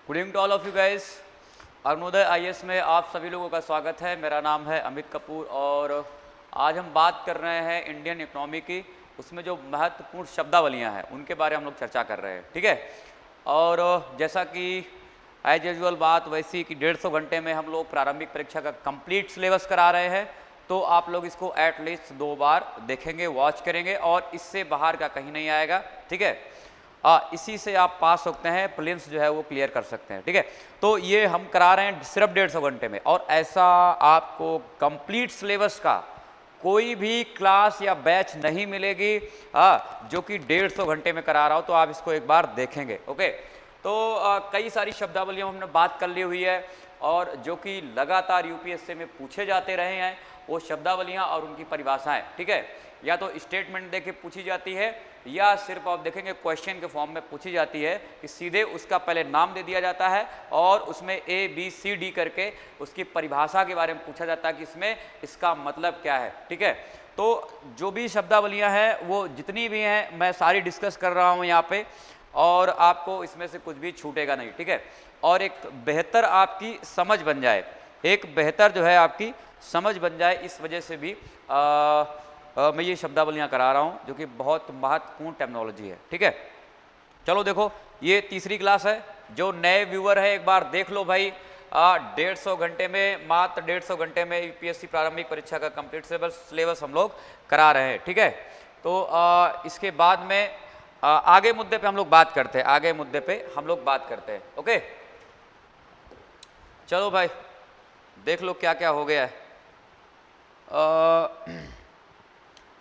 Good evening to all of you guys. Arunodaya IAS में आप सभी लोगों का स्वागत है। मेरा नाम है अमित कपूर और आज हम बात कर रहे हैं इंडियन इकोनॉमी की। उसमें जो महत्वपूर्ण शब्दावलियां हैं उनके बारे में हम लोग चर्चा कर रहे हैं, ठीक है। और जैसा कि एज यूजुअल बात वैसी कि 150 घंटे में हम लोग प्रारंभिक परीक्षा का कंप्लीट सिलेबस करा रहे हैं, तो आप लोग इसको एटलीस्ट 2 बार देखेंगे, वॉच करेंगे और इससे बाहर का कहीं नहीं आएगा, ठीक है। इसी से आप पास होते हैं, प्रीलिम्स जो है वो क्लियर कर सकते हैं, ठीक है। तो ये हम करा रहे हैं सिर्फ 150 घंटे में और ऐसा आपको कंप्लीट सिलेबस का कोई भी क्लास या बैच नहीं मिलेगी जो कि 150 घंटे में करा रहा हो। तो आप इसको एक बार देखेंगे, ओके। तो कई सारी शब्दावलियों हमने बात कर ली हुई है और जो कि लगातार यूपीएससी में पूछे जाते रहे हैं वो शब्दावलियां और उनकी परिभाषाएं, ठीक है। या तो स्टेटमेंट देके पूछी जाती है या सिर्फ आप देखेंगे क्वेश्चन के फॉर्म में पूछी जाती है कि सीधे उसका पहले नाम दे दिया जाता है और उसमें ABCD करके उसकी परिभाषा के बारे में पूछा जाता है कि इसमें इसका मतलब क्या है, ठीक है। तो जो भी शब्दावलियां हैं वो जितनी भी हैं मैं सारी डिस्कस कर रहा हूं यहाँ पे और आपको इसमें से कुछ भी छूटेगा नहीं, ठीक है। और एक बेहतर आपकी समझ बन जाए, एक बेहतर जो है आपकी समझ बन जाए, इस वजह से भी मैं ये शब्दावलियां करा रहा हूं जो कि बहुत महत्वपूर्ण टेक्नोलॉजी है, ठीक है। चलो देखो, ये तीसरी क्लास है। जो नए व्यूअर है एक बार देख लो भाई, 150 घंटे में, मात्र 150 घंटे में यूपीएससी प्रारंभिक परीक्षा का कंप्लीट सिलेबस हम लोग करा रहे हैं, ठीक है। तो इसके बाद में आगे मुद्दे पे हम लोग बात करते हैं, आगे मुद्दे पे हम लोग बात करते हैं, ओके। चलो भाई देख लो क्या क्या हो गया है।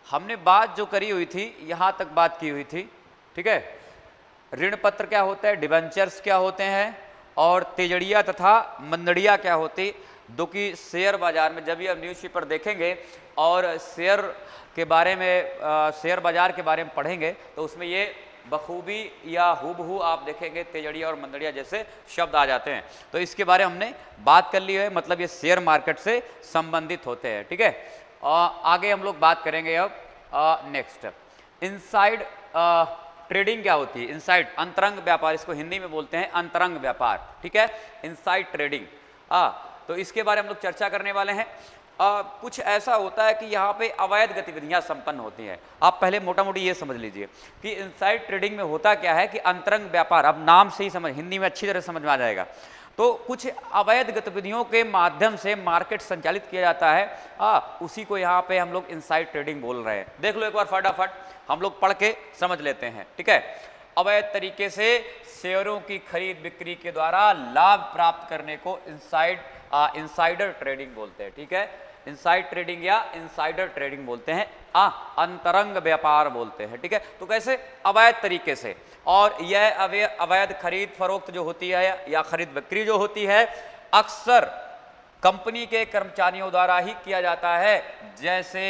हमने बात जो करी हुई थी यहाँ तक बात की हुई थी, ठीक है। ऋण पत्र क्या होता है, डिबेंचर्स क्या होते हैं और तेजड़िया तथा मंदड़िया क्या होती, जो कि शेयर बाजार में जब भी आप न्यूज़पेपर देखेंगे और शेयर के बारे में शेयर बाजार के बारे में पढ़ेंगे तो उसमें ये बखूबी या हूबहू आप देखेंगे तेजड़िया और मंदड़िया जैसे शब्द आ जाते हैं। तो इसके बारे में हमने बात कर ली है, मतलब ये शेयर मार्केट से संबंधित होते हैं, ठीक है। आगे हम लोग बात करेंगे अब नेक्स्ट इनसाइड ट्रेडिंग क्या होती है। इनसाइड अंतरंग व्यापार, इसको हिंदी में बोलते हैं अंतरंग व्यापार, ठीक है। इनसाइड ट्रेडिंग, तो इसके बारे में हम लोग चर्चा करने वाले हैं। कुछ ऐसा होता है कि यहाँ पे अवैध गतिविधियां संपन्न होती हैं। आप पहले मोटा मोटी ये समझ लीजिए कि इनसाइड ट्रेडिंग में होता क्या है कि अंतरंग व्यापार, अब नाम से ही समझ, हिंदी में अच्छी तरह समझ में आ जाएगा। तो कुछ अवैध गतिविधियों के माध्यम से मार्केट संचालित किया जाता है, उसी को यहाँ पे हम लोग इनसाइड ट्रेडिंग बोल रहे हैं। देख लो एक बार फटाफट, हम लोग पढ़ के समझ लेते हैं, ठीक है। अवैध तरीके से शेयरों की खरीद बिक्री के द्वारा लाभ प्राप्त करने को इनसाइडर ट्रेडिंग बोलते हैं, ठीक है। इनसाइड ट्रेडिंग या इनसाइडर ट्रेडिंग बोलते हैं, अंतरंग व्यापार बोलते हैं, ठीक है। तो कैसे, अवैध तरीके से। और यह अवैध खरीद फरोख्त जो होती है या खरीद बिक्री जो होती है अक्सर कंपनी के कर्मचारियों द्वारा ही किया जाता है। जैसे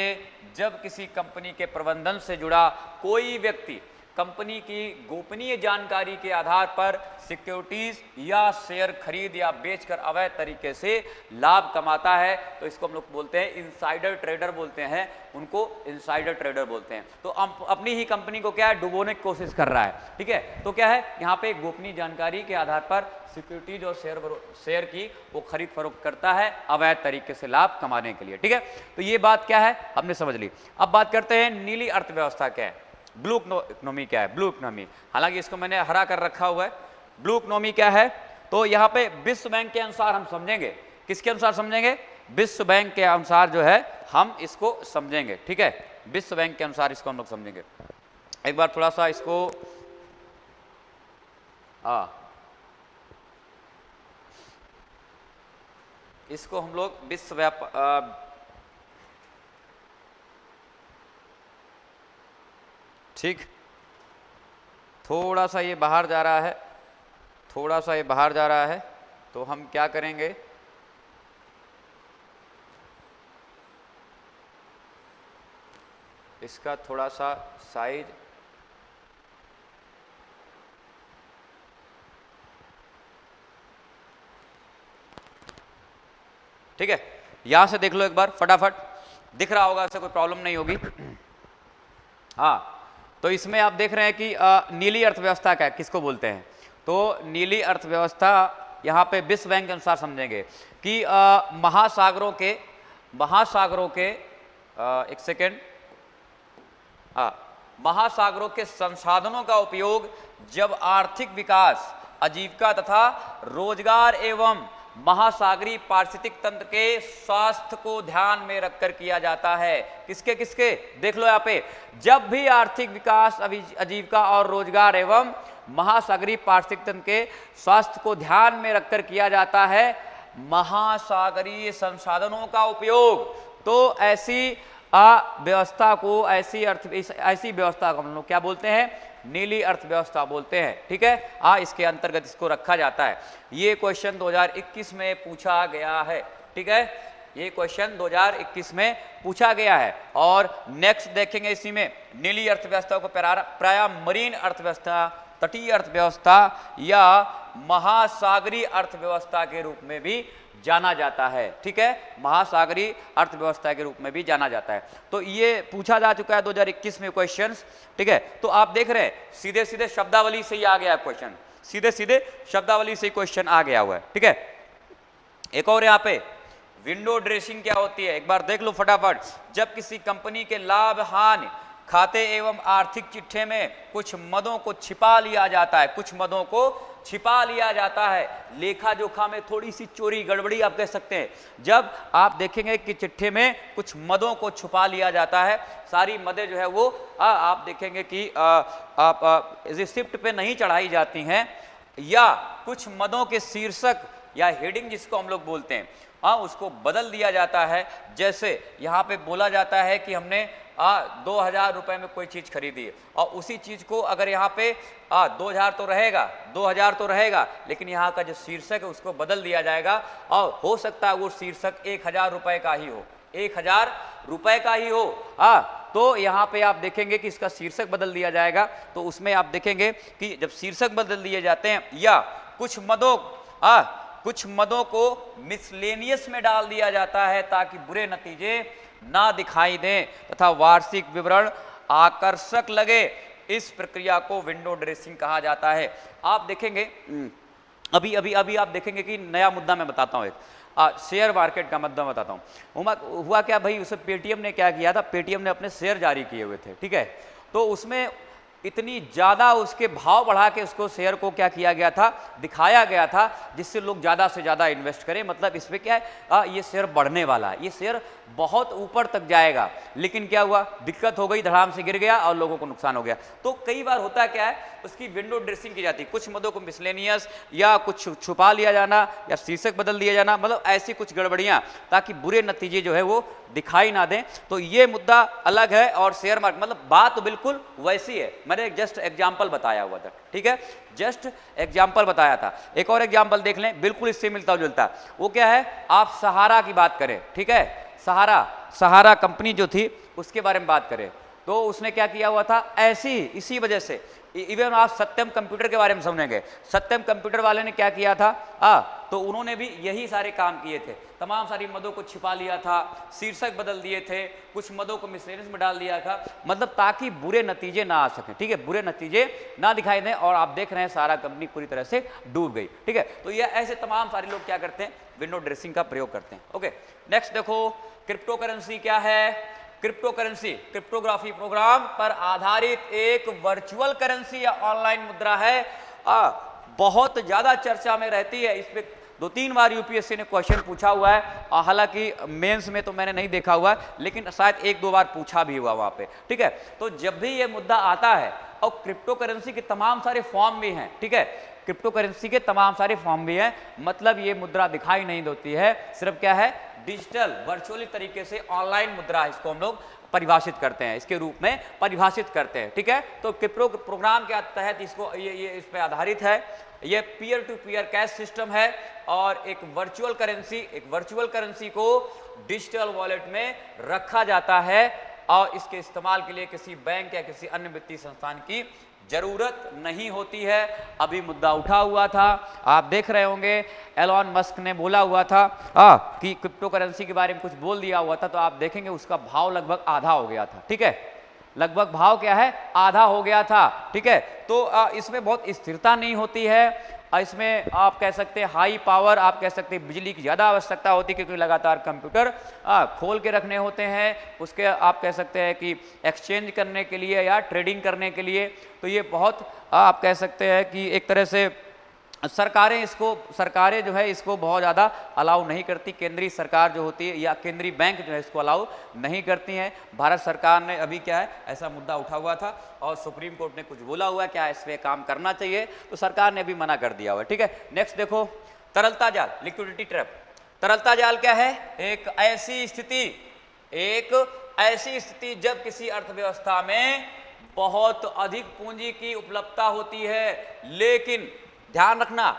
जब किसी कंपनी के प्रबंधन से जुड़ा कोई व्यक्ति कंपनी की गोपनीय जानकारी के आधार पर सिक्योरिटीज या शेयर खरीद या बेचकर अवैध तरीके से लाभ कमाता है तो इसको हम लोग बोलते हैं इनसाइडर ट्रेडर बोलते हैं, उनको इनसाइडर ट्रेडर बोलते हैं। तो अपनी ही कंपनी को क्या है, डुबोने की कोशिश कर रहा है, ठीक है। तो क्या है, यहाँ पे गोपनीय जानकारी के आधार पर सिक्योरिटीज और शेयर की वो खरीद फरोख्त करता है अवैध तरीके से लाभ कमाने के लिए, ठीक है। तो ये बात क्या है हमने समझ ली। अब बात करते हैं नीली अर्थव्यवस्था क्या है, ब्लू इकोनॉमी क्या है। ब्लू इकोनॉमी, हालांकि इसको मैंने हरा कर रखा हुआ है। ब्लू इकोनॉमी क्या है, तो यहाँ पे विश्व बैंक के अनुसार हम समझेंगे। किसके अनुसार समझेंगे, विश्व बैंक के अनुसार जो है हम इसको समझेंगे, ठीक है। विश्व बैंक के अनुसार इसको हम लोग समझेंगे। एक बार थोड़ा सा इसको हम लोग विश्व व्यापार, ठीक, थोड़ा सा ये बाहर जा रहा है, थोड़ा सा ये बाहर जा रहा है, तो हम क्या करेंगे, इसका थोड़ा सा साइज, ठीक है। यहां से देख लो एक बार फटाफट, दिख रहा होगा, ऐसे कोई प्रॉब्लम नहीं होगी। हाँ, तो इसमें आप देख रहे हैं कि नीली अर्थव्यवस्था क्या किसको बोलते हैं, तो नीली अर्थव्यवस्था यहाँ पे विश्व बैंक के अनुसार समझेंगे कि महासागरों के एक सेकेंड, महासागरों के संसाधनों का उपयोग जब आर्थिक विकास, आजीविका तथा रोजगार एवं महासागरीय पारिस्थितिक तंत्र के स्वास्थ्य को ध्यान में रखकर किया जाता है। किसके किसके देख लो यहाँ पे, जब भी आर्थिक विकास, आजीविका और रोजगार एवं महासागरीय पारिस्थितिक तंत्र के स्वास्थ्य को ध्यान में रखकर किया जाता है महासागरीय संसाधनों का उपयोग, तो ऐसी व्यवस्था को, ऐसी व्यवस्था को हम लोग क्या बोलते हैं, नीली अर्थव्यवस्था बोलते हैं। ठीक है, इसके अंतर्गत इसको रखा जाता है। ये क्वेश्चन 2021 में पूछा गया है। ठीक है, ये क्वेश्चन 2021 में पूछा गया है। और नेक्स्ट देखेंगे इसी में, नीली अर्थव्यवस्था को प्रायः मरीन अर्थव्यवस्था, तटीय अर्थव्यवस्था या महासागरीय अर्थव्यवस्था के रूप में भी जाना जाता है। ठीक है, महासागरीय अर्थव्यवस्था के रूप में भी जाना जाता है। तो ये पूछा जा चुका है 2021 में क्वेश्चंस। ठीक है, तो आप देख रहे हैं सीधे सीधे शब्दावली से ही आ गया क्वेश्चन, सीधे सीधे शब्दावली से क्वेश्चन आ गया हुआ है। ठीक है, एक और यहाँ पे विंडो ड्रेसिंग क्या होती है, एक बार देख लो फटाफट। जब किसी कंपनी के लाभ हानि खाते एवं आर्थिक चिट्ठे में कुछ मदों को छिपा लिया जाता है, कुछ मदों को छिपा लिया जाता है, लेखा जोखा में थोड़ी सी चोरी गड़बड़ी आप कह सकते हैं। जब आप देखेंगे कि चिट्ठे में कुछ मदों को छुपा लिया जाता है, सारी मदें जो है वो आप देखेंगे कि रिसिप्ट पे नहीं चढ़ाई जाती हैं, या कुछ मदों के शीर्षक या हेडिंग जिसको हम लोग बोलते हैं, उसको बदल दिया जाता है। जैसे यहाँ पे बोला जाता है कि हमने 2000 रुपए में कोई चीज खरीदी है, और उसी चीज को अगर यहाँ पे 2000 तो रहेगा, लेकिन यहाँ का जो शीर्षक है उसको बदल दिया जाएगा, और हो सकता है वो शीर्षक 1000 रुपए का ही हो, 1000 रुपए का ही हो। तो यहाँ पे आप देखेंगे कि इसका शीर्षक बदल दिया जाएगा। तो उसमें आप देखेंगे कि जब शीर्षक बदल दिए जाते हैं, या कुछ मदों को मिसलेनियस में डाल दिया जाता है ताकि बुरे नतीजे ना दिखाई दें तथा वार्षिक विवरण आकर्षक लगे, इस प्रक्रिया को विंडो ड्रेसिंग कहा जाता है। आप देखेंगे अभी आप देखेंगे कि नया मुद्दा मैं बताता हूँ, एक शेयर मार्केट का मुद्दा बताता हूँ। हुआ क्या भाई, उसे पेटीएम ने क्या किया था, पेटीएम ने अपने शेयर जारी किए हुए थे। ठीक है, तो उसमें इतनी ज़्यादा उसके भाव बढ़ा के उसको शेयर को क्या किया गया था, दिखाया गया था, जिससे लोग ज़्यादा से ज़्यादा इन्वेस्ट करें। मतलब इसमें क्या है, ये शेयर बढ़ने वाला है, ये शेयर बहुत ऊपर तक जाएगा। लेकिन क्या हुआ, दिक्कत हो गई, धड़ाम से गिर गया और लोगों को नुकसान हो गया। तो कई बार होता क्या है, उसकी विंडो ड्रेसिंग की जाती है, कुछ मदों को मिसलेनियस या कुछ छुपा लिया जाना या शीर्षक बदल दिया जाना, मतलब ऐसी कुछ गड़बड़ियाँ, ताकि बुरे नतीजे जो है वो दिखाई ना दें। तो ये मुद्दा अलग है। और शेयर मार्केट मतलब बात तो बिल्कुल वैसी है, मैंने जस्ट एग्जाम्पल बताया हुआ था। ठीक है, जस्ट एग्जाम्पल बताया था। एक और एग्जाम्पल देख लें, बिल्कुल इससे मिलता जुलता। वो क्या है, आप सहारा की बात करें। ठीक है, सहारा कंपनी जो थी उसके बारे में बात करें, तो उसने क्या किया हुआ था, ऐसी इसी वजह से इवन आप सत्यम कंप्यूटर के बारे में समझेंगे। सत्यम कंप्यूटर वाले ने क्या किया था, तो उन्होंने भी यही सारे काम किए थे, तमाम सारी मदों को छिपा लिया था, शीर्षक बदल दिए थे, कुछ मदों को मिसलेनियस में डाल दिया था, मतलब ताकि बुरे नतीजे ना आ सकें। ठीक है, बुरे नतीजे ना दिखाई दें। और आप देख रहे हैं सारा कंपनी पूरी तरह से डूब गई। ठीक है, तो ये ऐसे तमाम सारे लोग क्या करते हैं, विंडो ड्रेसिंग का प्रयोग करते हैं। ओके, नेक्स्ट देखो, क्रिप्टो करेंसी क्या है। क्रिप्टो करेंसी क्रिप्टोग्राफी प्रोग्राम पर आधारित एक वर्चुअल करेंसी या ऑनलाइन मुद्रा है। बहुत ज्यादा चर्चा में रहती है। इस पे 2-3 बार यूपीएससी ने क्वेश्चन पूछा हुआ है, हालांकि मेंस में तो मैंने नहीं देखा हुआ, लेकिन शायद 1-2 बार पूछा भी हुआ वहां पे। ठीक है, तो जब भी ये मुद्दा आता है, और क्रिप्टो करेंसी के तमाम सारे फॉर्म भी हैं। ठीक है, क्रिप्टो करेंसी के तमाम सारे फॉर्म भी हैं, मतलब ये मुद्रा दिखाई नहीं देती है, सिर्फ क्या है, डिजिटल वर्चुअली तरीके से ऑनलाइन मुद्रा, इसको हम लोग परिभाषित करते हैं, इसके रूप में परिभाषित करते हैं। ठीक है, तो क्रिप्टो प्रोग्राम के तहत इसको ये इस पे आधारित है। ये peer to peer cash system है, और एक वर्चुअल करेंसी को डिजिटल वॉलेट में रखा जाता है, और इसके इस्तेमाल के लिए किसी बैंक या किसी अन्य वित्तीय संस्थान की जरूरत नहीं होती है। अभी मुद्दा उठा हुआ था, आप देख रहे होंगे, एलॉन मस्क ने बोला हुआ था कि क्रिप्टो करेंसी के बारे में कुछ बोल दिया हुआ था, तो आप देखेंगे उसका भाव लगभग आधा हो गया था। ठीक है, लगभग भाव क्या है, आधा हो गया था। ठीक है, तो इसमें बहुत स्थिरता नहीं होती है। इसमें आप कह सकते हैं हाई पावर, आप कह सकते हैं बिजली की ज़्यादा आवश्यकता होती है, क्योंकि लगातार कंप्यूटर खोल के रखने होते हैं उसके, आप कह सकते हैं कि एक्सचेंज करने के लिए या ट्रेडिंग करने के लिए। तो ये बहुत आप कह सकते हैं कि एक तरह से सरकारें जो है इसको बहुत ज़्यादा अलाउ नहीं करती, केंद्रीय सरकार जो होती है या केंद्रीय बैंक जो है इसको अलाउ नहीं करती हैं। भारत सरकार ने अभी क्या है ऐसा मुद्दा उठा हुआ था और सुप्रीम कोर्ट ने कुछ बोला हुआ है, क्या इस पर काम करना चाहिए, तो सरकार ने अभी मना कर दिया हुआ है। ठीक है, नेक्स्ट देखो, तरलता जाल, लिक्विडिटी ट्रैप। तरलता जाल क्या है, एक ऐसी स्थिति जब किसी अर्थव्यवस्था में बहुत अधिक पूंजी की उपलब्धता होती है, लेकिन ध्यान रखना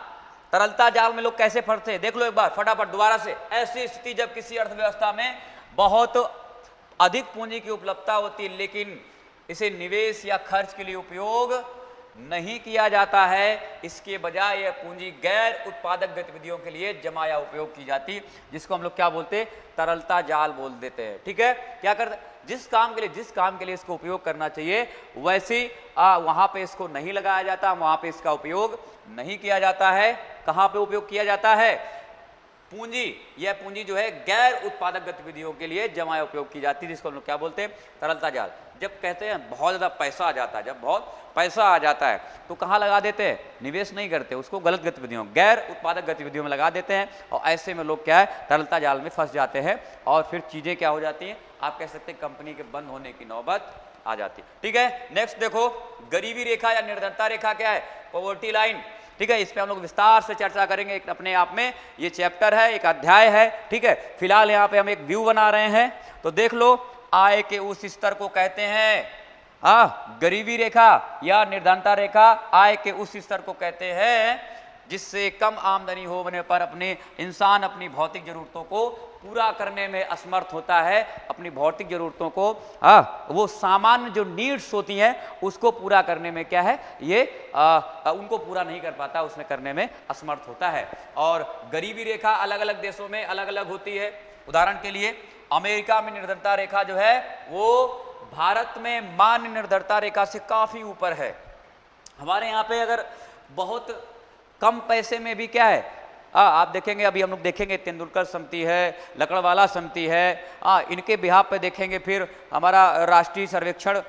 तरलता जाल में लोग कैसे फंसते हैं, देख लो एक बार फटाफट दोबारा से। ऐसी स्थिति जब किसी अर्थव्यवस्था में बहुत अधिक पूंजी की उपलब्धता होती है, लेकिन इसे निवेश या खर्च के लिए उपयोग नहीं किया जाता है, इसके बजाय यह पूंजी गैर उत्पादक गतिविधियों के लिए जमा या उपयोग की जाती, जिसको हम लोग क्या बोलते हैं, तरलता जाल बोल देते हैं। ठीक है, क्या करते, जिस काम के लिए इसको उपयोग करना चाहिए वैसे वहां पे इसको नहीं लगाया जाता, वहां पे इसका उपयोग नहीं किया जाता है। कहां पे उपयोग किया जाता है, यह पूंजी जो है गैर उत्पादक गतिविधियों के लिए जमा या उपयोग की जाती है, जिसको हम लोग क्या बोलते हैं, तरलता जाल। जब कहते हैं बहुत ज़्यादा पैसा आ जाता है, जब बहुत पैसा आ जाता है तो कहाँ लगा देते हैं, निवेश नहीं करते, उसको गलत गतिविधियों, गैर उत्पादक गतिविधियों में लगा देते हैं, और ऐसे में लोग क्या है तरलता जाल में फंस जाते हैं, और फिर चीज़ें क्या हो जाती हैं, आप कह सकते हैं कंपनी के बंद होने की नौबत आ जाती है। ठीक है, नेक्स्ट देखो, गरीबी रेखा या निर्धनता रेखा क्या है, पॉवर्टी लाइन। ठीक है, इस पे हम लोग विस्तार से चर्चा करेंगे, एक अपने आप में ये चैप्टर है, एक अध्याय है। ठीक है, फिलहाल यहाँ पे हम एक व्यू बना रहे हैं, तो देख लो, आय के उस स्तर को कहते हैं गरीबी रेखा या निर्धनता रेखा, आय के उस स्तर को कहते हैं जिससे कम आमदनी होने पर इंसान अपनी भौतिक जरूरतों को पूरा करने में असमर्थ होता है, अपनी भौतिक जरूरतों को वो सामान्य जो नीड्स होती हैं उसको पूरा करने में क्या है, ये उनको पूरा नहीं कर पाता, उसमें करने में असमर्थ होता है। और गरीबी रेखा अलग अलग देशों में अलग अलग होती है। उदाहरण के लिए अमेरिका में निर्धनता रेखा जो है वो भारत में मान्य निर्धनता रेखा से काफी ऊपर है। हमारे यहाँ पे अगर बहुत कम पैसे में भी क्या है, आप देखेंगे, अभी हम लोग देखेंगे तेंदुलकर समिति है, लकड़वाला समिति है, इनके बिहाफ पे देखेंगे, फिर हमारा राष्ट्रीय सर्वेक्षण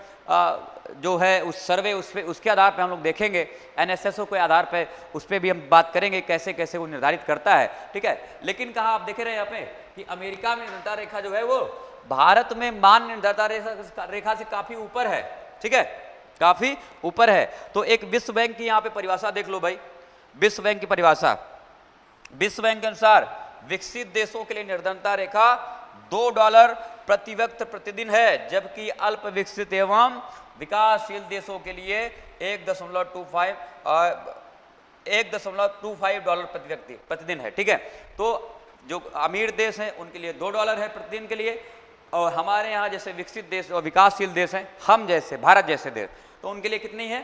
जो है उस सर्वे उसके आधार पे हम लोग देखेंगे, NSSO के आधार पे उस पर भी हम बात करेंगे कैसे कैसे वो निर्धारित करता है। ठीक है, लेकिन कहाँ आप देख रहे हैं यहाँ पे कि अमेरिका में निर्धनता रेखा जो है वो भारत में मान्य निर्धनता रेखा से काफी ऊपर है। ठीक है, काफी ऊपर है। तो एक विश्व बैंक की यहाँ पे परिभाषा देख लो भाई, विश्व बैंक की परिभाषा, विश्व बैंक के अनुसार विकसित देशों के लिए निर्धनता रेखा $2 प्रति व्यक्ति प्रतिदिन है, जबकि अल्प विकसित एवं विकासशील देशों के लिए 1.25 $1.25 प्रति व्यक्ति प्रतिदिन है। ठीक है, तो जो अमीर देश हैं उनके लिए $2 है प्रतिदिन के लिए, और हमारे यहाँ जैसे विकसित देश और विकासशील देश हैं, हम जैसे भारत जैसे देश, तो उनके लिए कितनी है,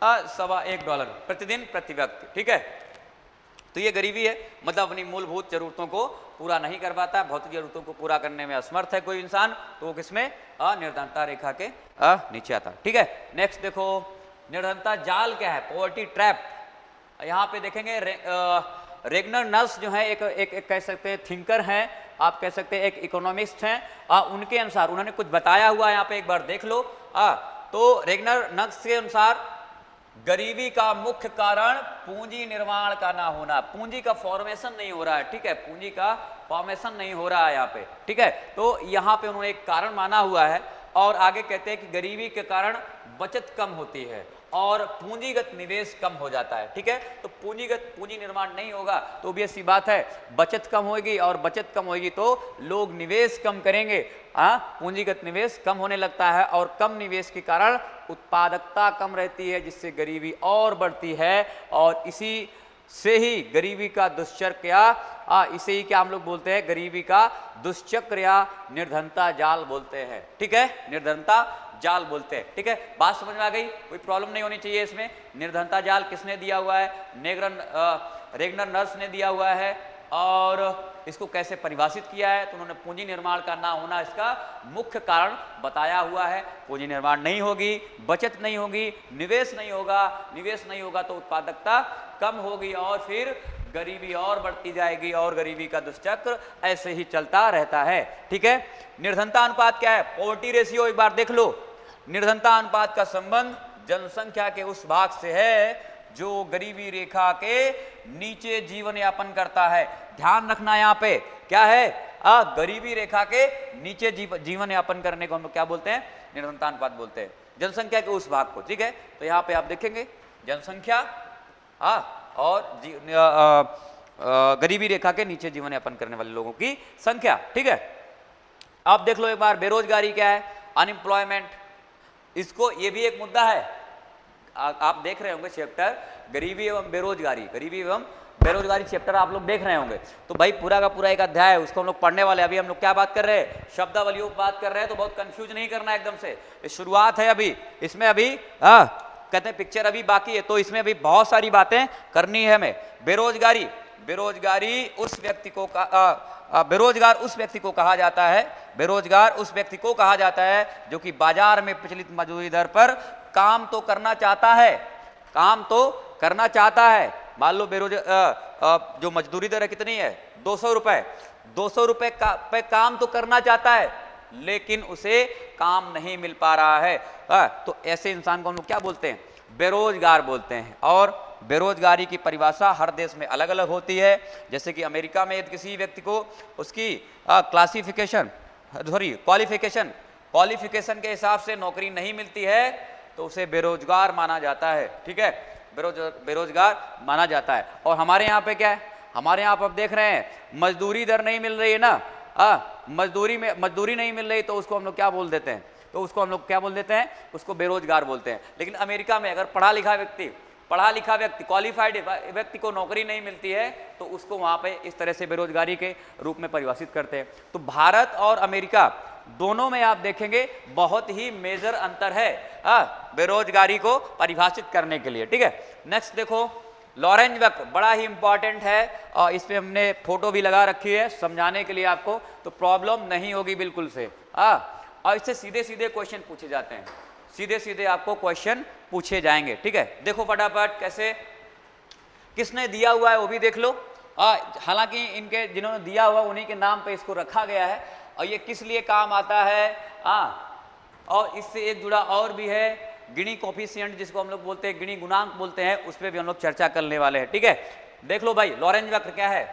$1.25 प्रतिदिन प्रति व्यक्ति। ठीक है, तो ये गरीबी है, मतलब अपनी मूलभूत जरूरतों को पूरा नहीं कर पाता, भौतिक जरूरतों को पूरा करने में असमर्थ है कोई इंसान, तो वो किसमें, निर्धनता रेखा के नीचे आता। ठीक है, नेक्स्ट देखो, निर्धनता जाल क्या है, पॉवर्टी ट्रैप। यहाँ पे देखेंगे रेगनर नर्स जो है एक कह सकते हैं थिंकर हैं, आप कह सकते हैं एक इकोनॉमिस्ट हैं, उनके अनुसार उन्होंने कुछ बताया हुआ है, यहाँ पे एक बार देख लो। तो रेगनर नर्स के अनुसार गरीबी का मुख्य कारण पूंजी निर्माण का ना होना, पूंजी का फॉर्मेशन नहीं हो रहा है। ठीक है, पूंजी का फॉर्मेशन नहीं हो रहा है यहाँ पे। ठीक है, तो यहाँ पे उन्होंने एक कारण माना हुआ है, और आगे कहते हैं कि गरीबी के कारण बचत कम होती है और पूंजीगत निवेश कम हो जाता है। ठीक है, तो पूंजी निर्माण नहीं होगा तो ऑब्वियस सी बात है बचत कम होगी, और बचत कम होगी तो लोग निवेश कम करेंगे, पूंजीगत निवेश कम होने लगता है, और कम निवेश के कारण उत्पादकता कम रहती है, जिससे गरीबी और बढ़ती है, और इसी से ही गरीबी का दुष्चक्र या इसे ही क्या हम लोग बोलते हैं, गरीबी का दुष्चक्र या निर्धनता जाल बोलते हैं। ठीक है, निर्धनता जाल बोलते हैं। ठीक है, बात समझ में आ गई, कोई प्रॉब्लम नहीं होनी चाहिए इसमें। निर्धनता जाल किसने दिया हुआ है, रेगनर नर्स ने दिया हुआ है, और इसको कैसे परिभाषित किया है, तो उन्होंने पूंजी निर्माण का ना होना इसका मुख्य कारण बताया हुआ है। पूंजी निर्माण नहीं होगी, बचत नहीं होगी, निवेश नहीं होगा, निवेश नहीं होगा तो उत्पादकता कम होगी और फिर गरीबी और बढ़ती जाएगी और गरीबी का दुष्चक्र ऐसे ही चलता रहता है। ठीक है, निर्धनता अनुपात क्या है, पॉवर्टी रेशियो एक बार देख लो। निर्धनता अनुपात का संबंध जनसंख्या के उस भाग से है जो गरीबी रेखा के नीचे जीवन यापन करता है। ध्यान रखना यहाँ पे क्या है, गरीबी रेखा के नीचे जीवन यापन करने को हम लोग क्या बोलते हैं, निर्धनता अनुपात बोलते हैं, जनसंख्या के उस भाग को। ठीक है, तो यहाँ पे आप देखेंगे जनसंख्या और गरीबी रेखा के नीचे जीवन यापन करने वाले लोगों की संख्या। ठीक है, आप देख लो एक बार बेरोजगारी क्या है, अनएम्प्लॉयमेंट, इसको ये भी एक मुद्दा है। आप देख रहे होंगे चैप्टर गरीबी एवं बेरोजगारी, गरीबी एवं बेरोजगारी चैप्टर आप लोग देख रहे होंगे। तो भाई पूरा का पूरा एक अध्याय है, उसको हम लोग पढ़ने वाले। अभी हम लोग क्या बात कर रहे हैं, शब्दावलियों की बात कर रहे हैं, तो बहुत कंफ्यूज नहीं करना एकदम से। ये शुरुआत है अभी, इसमें अभी कहते हैं पिक्चर अभी बाकी है, तो इसमें अभी बहुत सारी बातें करनी है हमें। बेरोजगारी, बेरोजगारी उस व्यक्ति को बेरोजगार उस व्यक्ति को कहा जाता है, बेरोजगार उस व्यक्ति को कहा जाता है जो कि बाजार में प्रचलित मजदूरी दर पर काम तो करना चाहता है, काम तो करना चाहता है। मान लो जो मजदूरी दर है कितनी है, 200 रुपए, 200 रुपए पे काम तो करना चाहता है लेकिन उसे काम नहीं मिल पा रहा है। तो ऐसे इंसान को हम लोग क्या बोलते हैं, बेरोजगार बोलते हैं। और बेरोजगारी की परिभाषा हर देश में अलग अलग होती है। जैसे कि अमेरिका में किसी व्यक्ति को उसकी क्वालिफिकेशन के हिसाब से नौकरी नहीं मिलती है तो उसे बेरोजगार माना जाता है। ठीक है, बेरोजगार माना जाता है। और हमारे यहाँ पे क्या है, हमारे यहाँ पर आप देख रहे हैं मजदूरी दर नहीं मिल रही है ना, मजदूरी नहीं मिल रही तो उसको हम लोग क्या बोल देते हैं, तो उसको हम लोग क्या बोल देते हैं, उसको बेरोजगार बोलते हैं। लेकिन अमेरिका में अगर पढ़ा लिखा व्यक्ति क्वालिफाइड व्यक्ति को नौकरी नहीं मिलती है तो उसको वहाँ पे इस तरह से बेरोजगारी के रूप में परिभाषित करते हैं। तो भारत और अमेरिका दोनों में आप देखेंगे बहुत ही मेजर अंतर है बेरोजगारी को परिभाषित करने के लिए। ठीक है, नेक्स्ट देखो लॉरेंज वक्र, बड़ा ही इंपॉर्टेंट है और इस पे हमने फोटो भी लगा रखी है समझाने के लिए आपको, तो प्रॉब्लम नहीं होगी बिल्कुल से। और इससे सीधे सीधे क्वेश्चन पूछे जाते हैं, सीधे सीधे आपको क्वेश्चन पूछे जाएंगे। ठीक है, देखो फटाफट कैसे, किसने दिया हुआ है वो भी देख लो। हालांकि इनके जिन्होंने दिया हुआ उन्हीं के नाम पे इसको रखा गया है और ये किस लिए काम आता है। और इससे एक जुड़ा और भी है गिनी कोफिशिएंट, जिसको हम लोग बोलते हैं गिनी गुणांक बोलते हैं, उस पर भी हम लोग चर्चा करने वाले हैं। ठीक है, देख लो भाई लॉरेंज वक्र क्या है,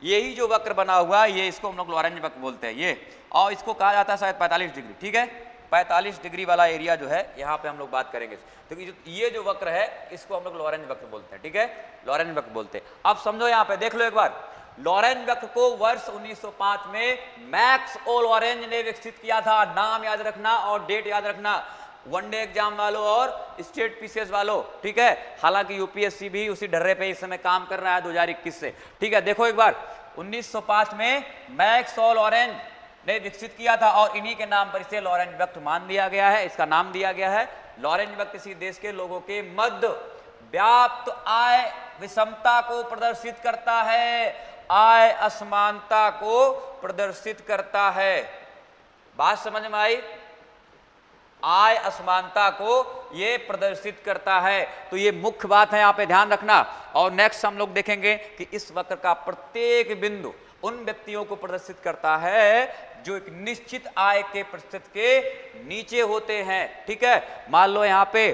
यही जो वक्र बना हुआ है ये इसको हम लोग लॉरेंज वक्र बोलते हैं ये, और इसको कहा जाता है शायद 45 डिग्री। ठीक है, 45 डिग्री वाला एरिया जो है यहाँ पे हम लोग बात करेंगे। तो ये जो वक्र है इसको हम लोग लॉरेंज वक्र बोलते हैं। ठीक है, लॉरेंज वक्र बोलते हैं। अब समझो यहाँ पे देख लो एक बार, लॉरेंज वक्र को वर्ष 1905 में मैक्स ओ लॉरेंज ने विकसित किया था। नाम याद रखना और डेट याद रखना, वनडे एग्जाम वालों और स्टेट पीसीएस वालों। ठीक है, हालांकि यूपीएससी भी उसी ढर्रे पे इस समय काम कर रहा है 2021 से। ठीक है, देखो एक बार 1905 में मैक्स ओ लॉरेंज ने विकसित किया था और इन्हीं के नाम पर इसे लॉरेंज वक्र मान दिया गया है, इसका नाम दिया गया है। लॉरेंज वक्र किसी देश के लोगों के मध्य व्याप्त आय विषमता को प्रदर्शित करता है, आय असमानता को प्रदर्शित करता है। बात समझ में आई, आय असमानता को ये प्रदर्शित करता है। तो ये मुख्य बात है, यहाँ पे ध्यान रखना। और नेक्स्ट हम लोग देखेंगे कि इस वक्र का प्रत्येक बिंदु उन व्यक्तियों को प्रदर्शित करता है जो एक निश्चित आय के प्रतिशत के नीचे होते हैं। ठीक है, मान लो यहाँ पे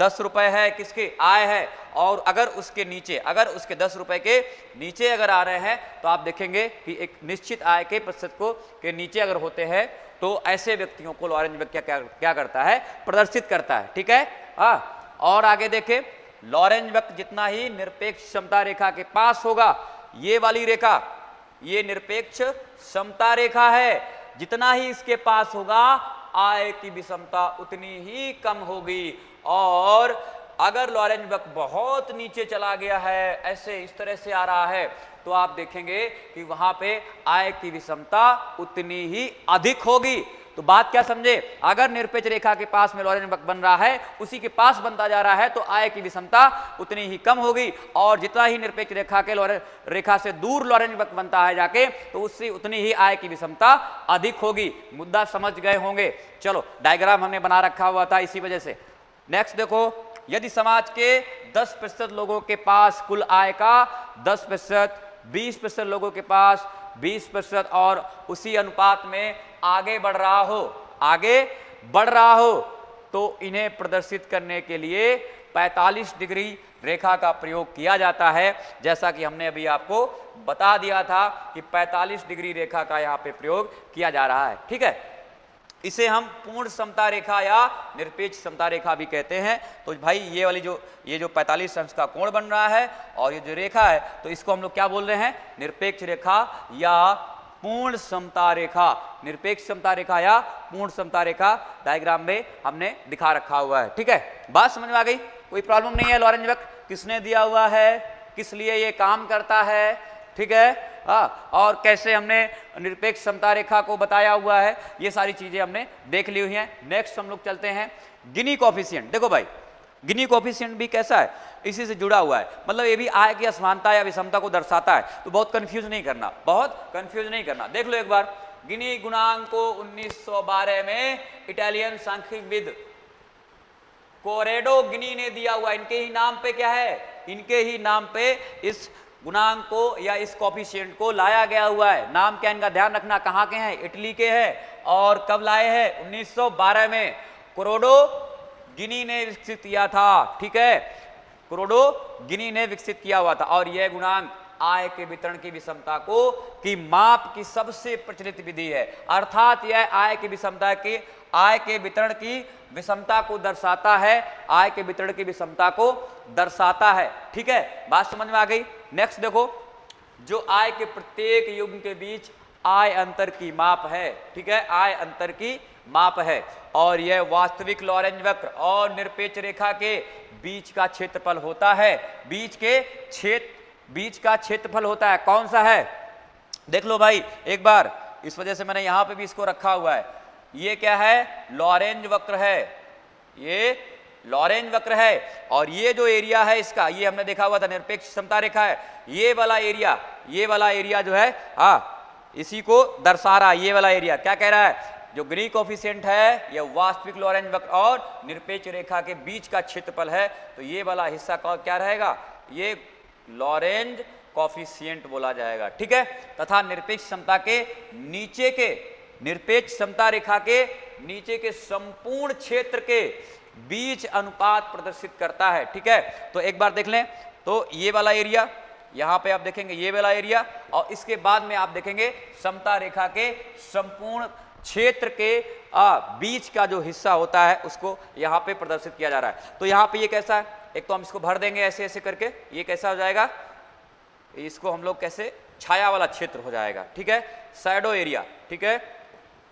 10 रुपए है किसकी आय है, और अगर उसके नीचे, अगर उसके 10 रुपए के नीचे अगर आ रहे हैं तो आप देखेंगे कि एक निश्चित आय के प्रतिशत को के नीचे अगर होते हैं तो ऐसे व्यक्तियों को लॉरेंज वक्र क्या करता है, प्रदर्शित करता है। ठीक है, और आगे देखें, लॉरेंज वक्र जितना ही निरपेक्ष समता रेखा के पास होगा, ये वाली रेखा ये निरपेक्ष समता रेखा है, जितना ही इसके पास होगा आय की विषमता उतनी ही कम होगी। और अगर लॉरेंज वक्र बहुत नीचे चला गया है, ऐसे इस तरह से आ रहा है, तो आप देखेंगे कि वहां पे आय की विषमता उतनी ही अधिक होगी। तो बात क्या समझे, अगर निरपेक्ष रेखा के पास में लॉरेंज वक्र बन रहा है, उसी के पास बनता जा रहा है, तो आय की विषमता उतनी ही कम होगी, और जितना ही निरपेक्ष रेखा के रेखा से दूर लॉरेंज वक्र बनता है जाके, तो उससे उतनी ही आय की विषमता अधिक होगी। मुद्दा समझ गए होंगे। चलो डायग्राम हमने बना रखा हुआ था इसी वजह से। नेक्स्ट देखो, यदि समाज के 10% लोगों के पास कुल आय का 10%, 20% लोगों के पास 20% और उसी अनुपात में आगे बढ़ रहा हो, तो इन्हें प्रदर्शित करने के लिए 45 डिग्री रेखा का प्रयोग किया जाता है। जैसा कि हमने अभी आपको बता दिया था कि 45 डिग्री रेखा का यहाँ पे प्रयोग किया जा रहा है। ठीक है, इसे हम पूर्ण समता रेखा या निरपेक्ष समता रेखा भी कहते हैं। तो भाई ये जो 45 अंश का कोण बन रहा है और ये जो रेखा है, तो इसको हम लोग क्या बोल रहे हैं, निरपेक्ष रेखा या पूर्ण समता रेखा। निरपेक्ष समता रेखा या पूर्ण समता रेखा डायग्राम में हमने दिखा रखा हुआ है। ठीक है, बात समझ में आ गई, कोई प्रॉब्लम नहीं है। लॉरेंज वक्र किसने दिया हुआ है, किस लिए ये काम करता है, ठीक है, और कैसे हमने निरपेक्ष समता रेखा को बताया हुआ है, ये सारी चीजें हमने देख ली हुई हैं। नेक्स्ट हम लोग चलते हैं गिनी कोफिशिएंट। देखो भाई, गिनी कोफिशिएंट भी कैसा है, इसी से जुड़ा हुआ है, मतलब ये भी आय की असमानता या विषमता को दर्शाता है। तो बहुत कंफ्यूज नहीं करना, देख लो एक बार। गिनी गुणांक को 1912 में इटालियन सांख्यिकविद कोरेडो गिनी ने दिया हुआ। इनके ही नाम पे क्या है, इनके ही नाम पे इस गुणांक को या इस कोफिशिएंट को लाया गया हुआ है। नाम क्या, इनका ध्यान रखना, कहाँ के हैं, इटली के हैं, और कब लाए हैं, 1912 में कोरोडो गिनी ने विकसित किया था। ठीक है, कोरोडो गिनी ने विकसित किया हुआ था, और यह गुणांक आय के वितरण की विषमता को की माप की सबसे प्रचलित विधि है। अर्थात यह आय के वितरण की विषमता को दर्शाता है, आय के वितरण की विषमता को दर्शाता है। ठीक है, बात समझ में आ गई। नेक्स्ट देखो, जो आय के प्रत्येक युग्म के बीच आय अंतर की माप है। ठीक है, आय अंतर की माप है, और यह वास्तविक लॉरेंज वक्र और निरपेक्ष रेखा के बीच का क्षेत्रफल होता है। बीच का क्षेत्रफल होता है, कौन सा है, देख लो भाई एक बार, इस वजह से मैंने यहां पे भी इसको रखा हुआ है। ये क्या है, लॉरेंज वक्र है, ये लॉरेंज वक्र है, और ये जो एरिया है इसका, ये हमने देखा हुआ था निरपेक्ष समता रेखा है। ये वाला एरिया जो है, इसी को दर्शा रहा है। ये वाला एरिया क्या कह रहा है, जो गिनी कोफिशिएंट है, यह वास्तविक लॉरेंज वक्र और निरपेक्ष रेखा के बीच का क्षेत्रफल है। तो ये वाला हिस्सा क्या रहेगा, ये लॉरेंज कोफिशिएंट बोला जाएगा। ठीक है, तथा निरपेक्ष समता रेखा के नीचे के संपूर्ण क्षेत्र के बीच अनुपात प्रदर्शित करता है। ठीक है, तो एक बार देख लें, तो ये वाला एरिया, यहां पे आप देखेंगे ये वाला एरिया, और इसके बाद में आप देखेंगे समता रेखा के संपूर्ण क्षेत्र के बीच का जो हिस्सा होता है, उसको यहां पे प्रदर्शित किया जा रहा है। तो यहां पे ये कैसा है, एक तो हम इसको भर देंगे ऐसे ऐसे करके, ये कैसा हो जाएगा, इसको हम लोग कैसे, छाया वाला क्षेत्र हो जाएगा। ठीक है, शैडो एरिया। ठीक है,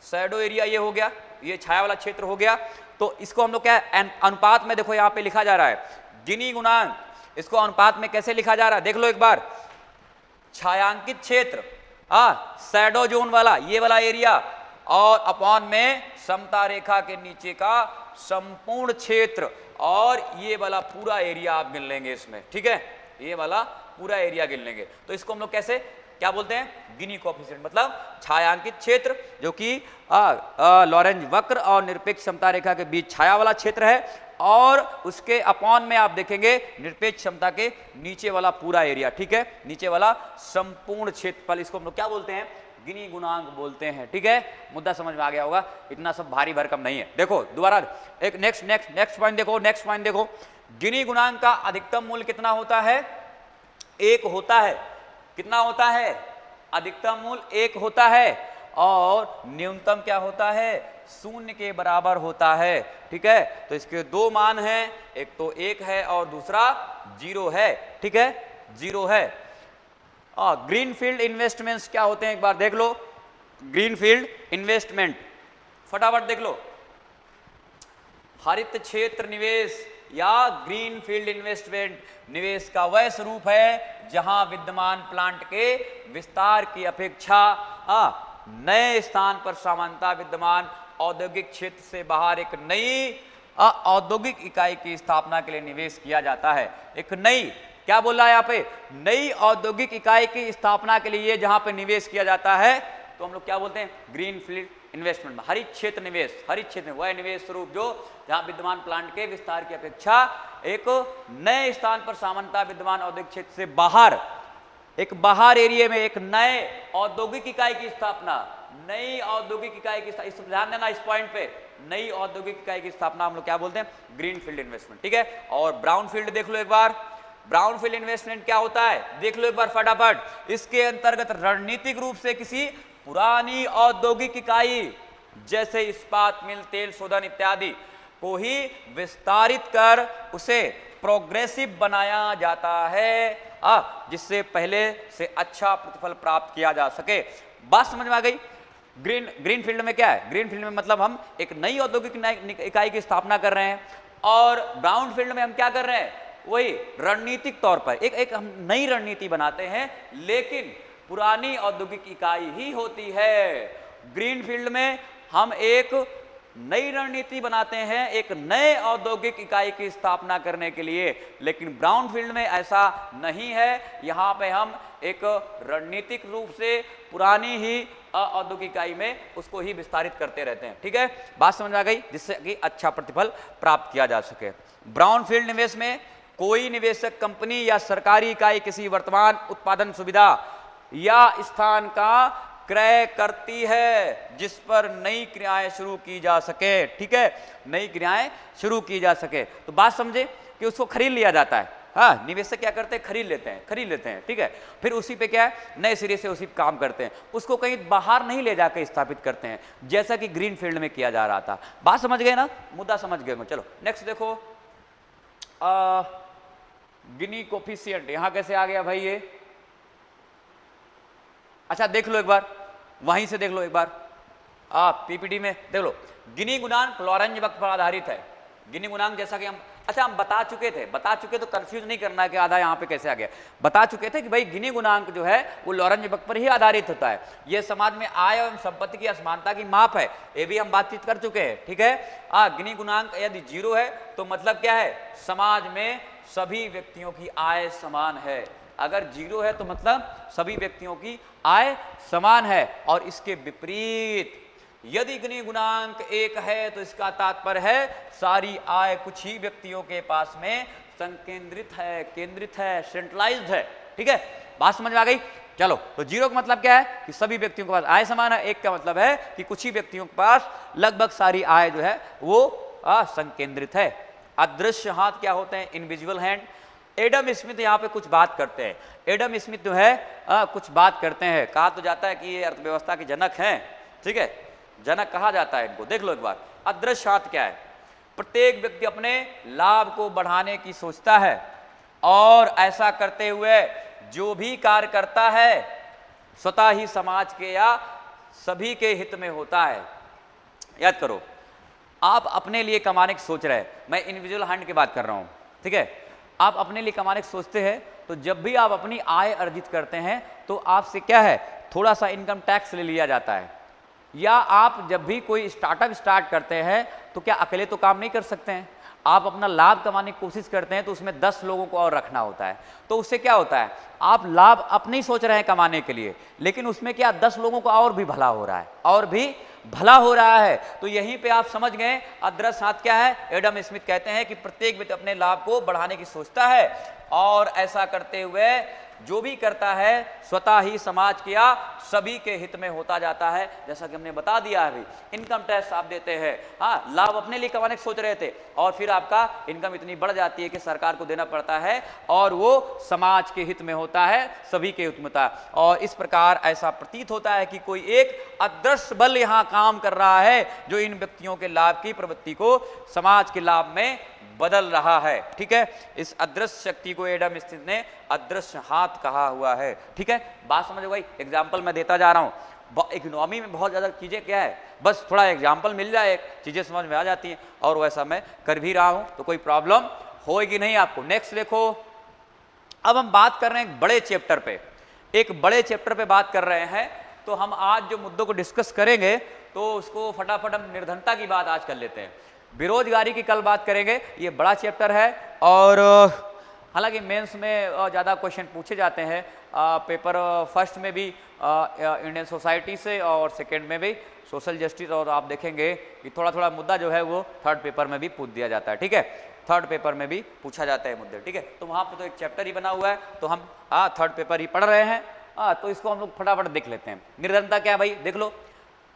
शैडो एरिया ये हो गया, ये छाया वाला क्षेत्र हो गया। तो इसको हम लोग क्या अनुपात में, देखो यहाँ पे लिखा जा रहा है गिनी गुणांक, इसको अनुपात में कैसे लिखा जा रहा है, देख लो एक बार। छायांकित क्षेत्र, शैडो जोन वाला ये वाला एरिया, और अपॉन में समता रेखा के नीचे का संपूर्ण क्षेत्र, और ये वाला पूरा एरिया आप गिन लेंगे इसमें। ठीक है, ये वाला पूरा एरिया गिन लेंगे। तो इसको हम लोग कैसे क्या बोलते हैं, गिनी कोफिशिएंट, मतलब छायांकित क्षेत्र, जो कि लॉरेंज वक्र और निरपेक्ष समता रेखा के बीच छाया वाला क्षेत्र है, और उसके अपॉन में आप देखेंगे निरपेक्ष समता के नीचे वाला पूरा एरिया। ठीक है, नीचे वाला संपूर्ण क्षेत्रफल, इसको हम लोग क्या बोलते हैं, गिनी गुणांक बोलते हैं। ठीक है, मुद्दा समझ में आ गया होगा, इतना सब भारी भरकम नहीं है। देखो दोबारा एक नेक्स्ट पॉइंट देखो, गिनी गुणांक का अधिकतम मूल्य कितना होता है, 1 होता है। कितना होता है, अधिकतम मूल्य 1 होता है, और न्यूनतम क्या होता है, 0 के बराबर होता है। ठीक है, तो इसके 2 मान हैं, एक तो 1 है और दूसरा 0 है। ठीक है, 0 है। ग्रीनफील्ड इन्वेस्टमेंट्स क्या होते हैं, एक बार देख लो। ग्रीनफील्ड इन्वेस्टमेंट फटाफट देख लो, हरित क्षेत्र निवेश या ग्रीनफील्ड इन्वेस्टमेंट निवेश का वह स्वरूप है जहां विद्यमान प्लांट के विस्तार की अपेक्षा नए स्थान पर सामान्यतः विद्यमान औद्योगिक क्षेत्र से बाहर एक नई औद्योगिक इकाई की स्थापना के लिए निवेश किया जाता है। एक नई, क्या बोल रहा है यहाँ पे, नई औद्योगिक इकाई की स्थापना के लिए जहां पे निवेश किया जाता है तो हम लोग क्या बोलते हैं, ग्रीन फील्ड इन्वेस्टमेंट, हरित क्षेत्र निवेश। हरित क्षेत्र वह निवेश स्वरूप जो जहां विद्यमान प्लांट के विस्तार की अपेक्षा एक नए स्थान पर सामान्यतः विद्यमान औद्योगिक क्षेत्र से बाहर, एक बाहर एरिया में एक नए औद्योगिक इकाई की स्थापना, नई औद्योगिक इकाई की, इस ध्यान देना इस पॉइंट पे, नई औद्योगिक इकाई की स्थापना हम लोग क्या बोलते हैं, ग्रीन फील्ड इन्वेस्टमेंट। ठीक है, और ब्राउन फील्ड देख लो एक बार, ब्राउन फील्ड इन्वेस्टमेंट क्या होता है देख लो एक बार फटाफट। इसके अंतर्गत रणनीतिक रूप से किसी पुरानी औद्योगिक इकाई जैसे इस्पात मिल, तेल शोधन इत्यादि को ही विस्तारित कर उसे प्रोग्रेसिव बनाया जाता है, जिससे पहले से अच्छा प्रतिफल प्राप्त किया जा सके। बात समझ में आ गई। ग्रीन फील्ड में क्या है, ग्रीन फील्ड में मतलब हम एक नई औद्योगिक इकाई की स्थापना कर रहे हैं, और ब्राउन फील्ड में हम क्या कर रहे हैं, वही रणनीतिक तौर पर एक हम नई रणनीति बनाते हैं, लेकिन पुरानी औद्योगिक इकाई ही होती है। ग्रीन फील्ड में हम एक नई रणनीति बनाते हैं एक नए औद्योगिक इकाई की स्थापना करने के लिए, लेकिन ब्राउन फील्ड में ऐसा नहीं है। यहाँ पे हम एक रणनीतिक रूप से पुरानी ही औद्योगिक इकाई में उसको ही विस्तारित करते रहते हैं। ठीक है, बात समझ आ गई, जिससे कि अच्छा प्रतिफल प्राप्त किया जा सके। ब्राउन फील्ड निवेश में कोई निवेशक कंपनी या सरकारी इकाई किसी वर्तमान उत्पादन सुविधा या स्थान का क्रय करती है जिस पर नई क्रियाएं शुरू की जा सके। ठीक है, नई क्रियाएं शुरू की जा सके। तो बात समझे कि उसको खरीद लिया जाता है। हाँ, निवेशक क्या करते हैं, खरीद लेते हैं। ठीक है, फिर उसी पे क्या है, नए सिरे से उसी पे काम करते हैं, उसको कहीं बाहर नहीं ले जाकर स्थापित करते हैं, जैसा कि ग्रीन फील्ड में किया जा रहा था। बात समझ गए ना, मुद्दा समझ गए। चलो नेक्स्ट देखो, गिनी कोफिशिएंट यहां कैसे आ गया भाई ये, अच्छा देख लो एक बार, वहीं से देख लो एक बार, पीपीटी में देख लो। गिनी गुणांक लॉरेंज वक्र पर आधारित है। गिनी गुणांक जैसा कि हम बता चुके तो कंफ्यूज नहीं करना कि आधा यहाँ पे कैसे आ गया। बता चुके थे कि भाई गिनी गुणांक जो है वो लॉरेंज वक्र पर ही आधारित होता है। ये समाज में आय एवं संपत्ति की असमानता की माप है, ये भी हम बातचीत कर चुके हैं। ठीक है, गिनी गुणांक यदि 0 है तो मतलब क्या है, समाज में सभी व्यक्तियों की आय समान है। अगर 0 है तो मतलब सभी व्यक्तियों की आय समान है। और इसके विपरीत यदि गिनी गुणांक 1 है तो इसका तात्पर्य है सारी आय कुछ ही व्यक्तियों के पास में संकेंद्रित है, केंद्रित है, सेंट्रलाइज्ड है। ठीक है, बात समझ में आ गई। चलो, तो 0 का मतलब क्या है कि सभी व्यक्तियों के पास आय समान है। 1 का मतलब है कि कुछ ही व्यक्तियों के पास लगभग सारी आय जो है वो संकेंद्रित है। अदृश्य हाथ क्या होते हैं, इनविजिबल हैंड। एडम स्मिथ यहाँ पे कुछ बात करते हैं। एडम स्मिथ जो है कुछ बात करते हैं। कहा तो जाता है कि ये अर्थव्यवस्था के जनक हैं। ठीक है, जनक कहा जाता है इनको। देख लो एक बार, अदृश्य हाथ क्या है, प्रत्येक व्यक्ति अपने लाभ को बढ़ाने की सोचता है और ऐसा करते हुए जो भी कार्य करता है स्वतः ही समाज के या सभी के हित में होता है। याद करो, आप अपने लिए कमाने की सोच रहे हैं, मैं इंडिविजुअल हैंड की बात कर रहा हूं। ठीक है, आप अपने लिए कमाने की सोचते हैं तो जब भी आप अपनी आय अर्जित करते हैं तो आपसे क्या है, थोड़ा सा इनकम टैक्स ले लिया जाता है। या आप जब भी कोई स्टार्टअप स्टार्ट करते हैं तो क्या अकेले तो काम नहीं कर सकते हैं, आप अपना लाभ कमाने की कोशिश करते हैं तो उसमें 10 लोगों को और रखना होता है। तो उससे क्या होता है, आप लाभ अपने ही सोच रहे हैं कमाने के लिए, लेकिन उसमें क्या 10 लोगों को और भी भला हो रहा है, और भी भला हो रहा है। तो यहीं पे आप समझ गए अदृश्य हाथ क्या है। एडम स्मिथ कहते हैं कि प्रत्येक व्यक्ति अपने लाभ को बढ़ाने की सोचता है और ऐसा करते हुए जो भी करता है स्वतः ही समाज के या सभी के हित में होता जाता है। जैसा कि हमने बता दिया है, अभी इनकम टैक्स आप देते हैं, हाँ, लाभ अपने लिए कमाने की सोच रहे थे और फिर आपका इनकम इतनी बढ़ जाती है कि सरकार को देना पड़ता है और वो समाज के हित में होता है, सभी के हित में होता है। और इस प्रकार ऐसा प्रतीत होता है कि कोई एक अदृश्य बल यहाँ काम कर रहा है जो इन व्यक्तियों के लाभ की प्रवृत्ति को समाज के लाभ में बदल रहा है। ठीक है, इस अदृश्य शक्ति को एडम स्मिथ ने अदृश्य हाथ कहा हुआ है। ठीक है, बात समझो भाई। एग्जाम्पल मैं देता जा रहा हूं। इकोनॉमी में बहुत ज्यादा चीजें क्या है, बस थोड़ा एग्जाम्पल मिल जाए चीजें समझ में आ जाती हैं, और वैसा मैं कर भी रहा हूं तो कोई प्रॉब्लम होगी नहीं आपको। नेक्स्ट देखो, अब हम बात कर रहे हैं एक बड़े चैप्टर पे, एक बड़े चैप्टर पे बात कर रहे हैं। तो हम आज जो मुद्दों को डिस्कस करेंगे तो उसको फटाफट हम निर्धनता की बात आज कर लेते हैं। बेरोजगारी की कल बात करेंगे, ये बड़ा चैप्टर है और हालांकि मेंस में ज़्यादा क्वेश्चन पूछे जाते हैं, पेपर फर्स्ट में भी इंडियन सोसाइटी से और सेकंड में भी सोशल जस्टिस, और आप देखेंगे कि थोड़ा थोड़ा मुद्दा जो है वो थर्ड पेपर में भी पूछ दिया जाता है, ठीक है, थर्ड पेपर में भी पूछा जाता है मुद्दे, ठीक है। तो वहाँ पे तो एक चैप्टर ही बना हुआ है, तो हम थर्ड पेपर ही पढ़ रहे हैं, तो इसको हम लोग फटाफट देख लेते हैं। निर्धनता क्या है भाई, देख लो,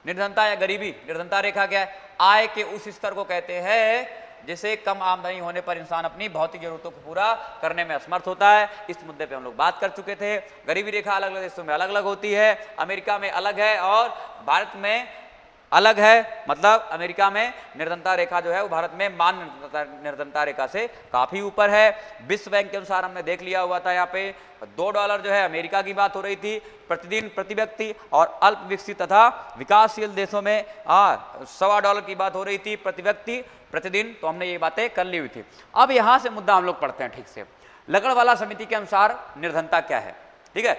निर्धनता या गरीबी, निर्धनता रेखा क्या है, आय के उस स्तर को कहते हैं जिसे कम आमदनी होने पर इंसान अपनी भौतिक जरूरतों को पूरा करने में असमर्थ होता है। इस मुद्दे पे हम लोग बात कर चुके थे। गरीबी रेखा अलग अलग देशों में अलग अलग होती है, अमेरिका में अलग है और भारत में अलग है, मतलब अमेरिका में निर्धनता रेखा जो है वो भारत में मान निर्धनता रेखा से काफी ऊपर है। विश्व बैंक के अनुसार हमने देख लिया हुआ था, यहाँ पे $2 जो है अमेरिका की बात हो रही थी प्रतिदिन प्रति व्यक्ति, और अल्प विकसित तथा विकासशील देशों में $1.25 की बात हो रही थी प्रति व्यक्ति प्रतिदिन। तो हमने ये बातें कर ली हुई थी। अब यहाँ से मुद्दा हम लोग पढ़ते हैं ठीक से। लकड़वाला समिति के अनुसार निर्धनता क्या है, ठीक है,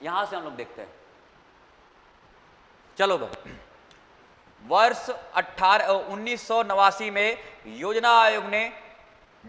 यहां से हम लोग देखते हैं। चलो भाई, वर्ष 1989 में योजना आयोग ने